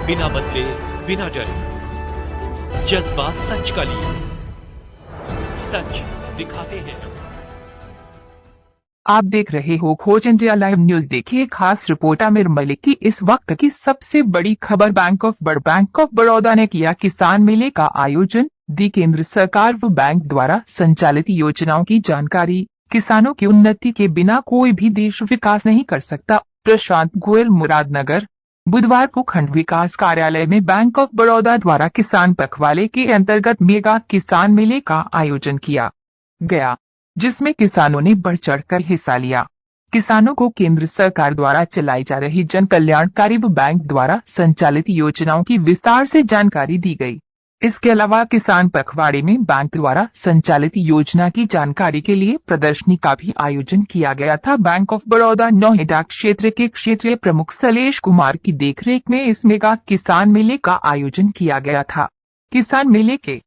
बिना बदले, बिना डरे, जज्बा सच का लिए, सच दिखाते हैं। आप देख रहे हो खोज इंडिया लाइव न्यूज। देखिए खास रिपोर्ट आमिर मलिक की इस वक्त की सबसे बड़ी खबर। बैंक ऑफ बड़ौदा ने किया किसान मेले का आयोजन, दी केंद्र सरकार व बैंक द्वारा संचालित योजनाओं की जानकारी। किसानों की उन्नति के बिना कोई भी देश विकास नहीं कर सकता। प्रशांत गोयल, मुरादनगर। बुधवार को खंड विकास कार्यालय में बैंक ऑफ बड़ौदा द्वारा किसान पखवाड़े के अंतर्गत मेगा किसान मेले का आयोजन किया गया, जिसमें किसानों ने बढ़ चढ़कर हिस्सा लिया। किसानों को केंद्र सरकार द्वारा चलाई जा रही जन कल्याणकारी व बैंक द्वारा संचालित योजनाओं की विस्तार से जानकारी दी गई। इसके अलावा किसान पखवाड़े में बैंक द्वारा संचालित योजना की जानकारी के लिए प्रदर्शनी का भी आयोजन किया गया था। बैंक ऑफ बड़ौदा नोएडा क्षेत्र के क्षेत्रीय प्रमुख शैलेश कुमार की देखरेख में इस मेगा किसान मेले का आयोजन किया गया था। किसान मेले के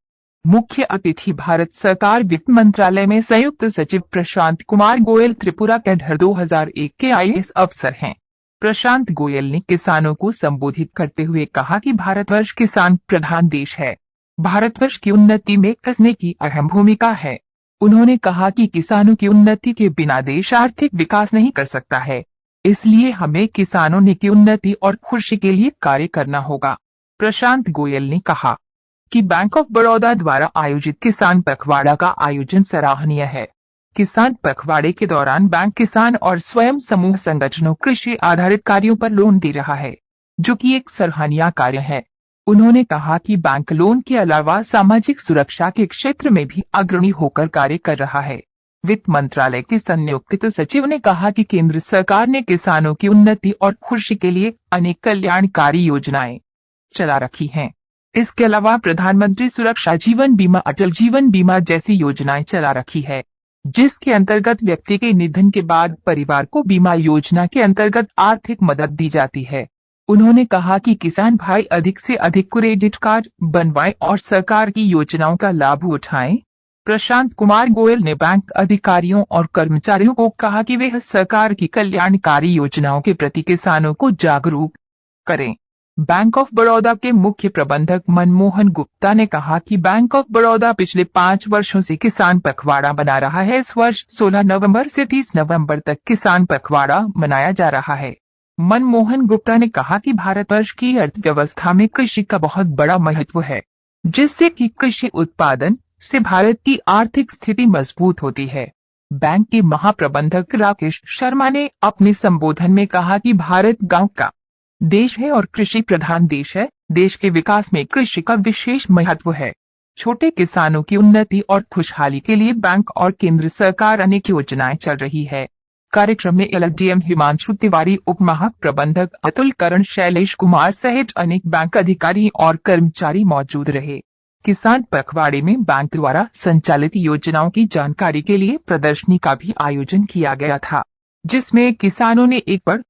मुख्य अतिथि भारत सरकार वित्त मंत्रालय में संयुक्त सचिव प्रशांत कुमार गोयल त्रिपुरा कैडर 2001 के IAS अफसर हैं। प्रशांत गोयल ने किसानों को संबोधित करते हुए कहा कि भारतवर्ष किसान प्रधान देश है। भारतवर्ष की उन्नति में किसानों की अहम भूमिका है। उन्होंने कहा कि किसानों की उन्नति के बिना देश आर्थिक विकास नहीं कर सकता है, इसलिए हमें किसानों की उन्नति और खुशी के लिए कार्य करना होगा। प्रशांत गोयल ने कहा कि बैंक ऑफ बड़ौदा द्वारा आयोजित किसान पखवाड़ा का आयोजन सराहनीय है। किसान पखवाड़े के दौरान बैंक किसान और स्वयं समूह संगठनों कृषि आधारित कार्यों पर लोन दे रहा है, जो कि एक सराहनीय कार्य है। उन्होंने कहा कि बैंक लोन के अलावा सामाजिक सुरक्षा के क्षेत्र में भी अग्रणी होकर कार्य कर रहा है। वित्त मंत्रालय के संयुक्त सचिव ने कहा कि केंद्र सरकार ने किसानों की उन्नति और खुशी के लिए अनेक कल्याणकारी योजनाएं चला रखी हैं। इसके अलावा प्रधानमंत्री सुरक्षा जीवन बीमा, अटल जीवन बीमा जैसी योजनाएं चला रखी है, जिसके अंतर्गत व्यक्ति के निधन के बाद परिवार को बीमा योजना के अंतर्गत आर्थिक मदद दी जाती है। उन्होंने कहा कि किसान भाई अधिक से अधिक क्रेडिट कार्ड बनवाएं और सरकार की योजनाओं का लाभ उठाएं। प्रशांत कुमार गोयल ने बैंक अधिकारियों और कर्मचारियों को कहा कि वे सरकार की कल्याणकारी योजनाओं के प्रति किसानों को जागरूक करें। बैंक ऑफ बड़ौदा के मुख्य प्रबंधक मनमोहन गुप्ता ने कहा कि बैंक ऑफ बड़ौदा पिछले 5 वर्षों से किसान पखवाड़ा मना रहा है। इस वर्ष 16 नवंबर से 30 नवंबर तक किसान पखवाड़ा मनाया जा रहा है। मनमोहन गुप्ता ने कहा कि भारतवर्ष की अर्थव्यवस्था में कृषि का बहुत बड़ा महत्व है, जिससे कि कृषि उत्पादन से भारत की आर्थिक स्थिति मजबूत होती है। बैंक के महाप्रबंधक राकेश शर्मा ने अपने संबोधन में कहा कि भारत गांव का देश है और कृषि प्रधान देश है। देश के विकास में कृषि का विशेष महत्व है। छोटे किसानों की उन्नति और खुशहाली के लिए बैंक और केंद्र सरकार अनेक योजनाएं चल रही है। कार्यक्रम में LDM हिमांशु तिवारी, उप महाप्रबंधक अतुल करण, शैलेश कुमार सहित अनेक बैंक अधिकारी और कर्मचारी मौजूद रहे। किसान पखवाड़े में बैंक द्वारा संचालित योजनाओं की जानकारी के लिए प्रदर्शनी का भी आयोजन किया गया था, जिसमें किसानों ने एक बढ़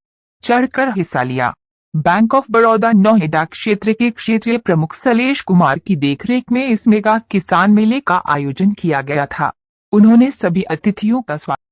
चढ़कर हिस्सा लिया। बैंक ऑफ बड़ौदा नोएडा क्षेत्र के क्षेत्रीय प्रमुख शैलेश कुमार की देखरेख में इस मेगा किसान मेले का आयोजन किया गया था। उन्होंने सभी अतिथियों का स्वागत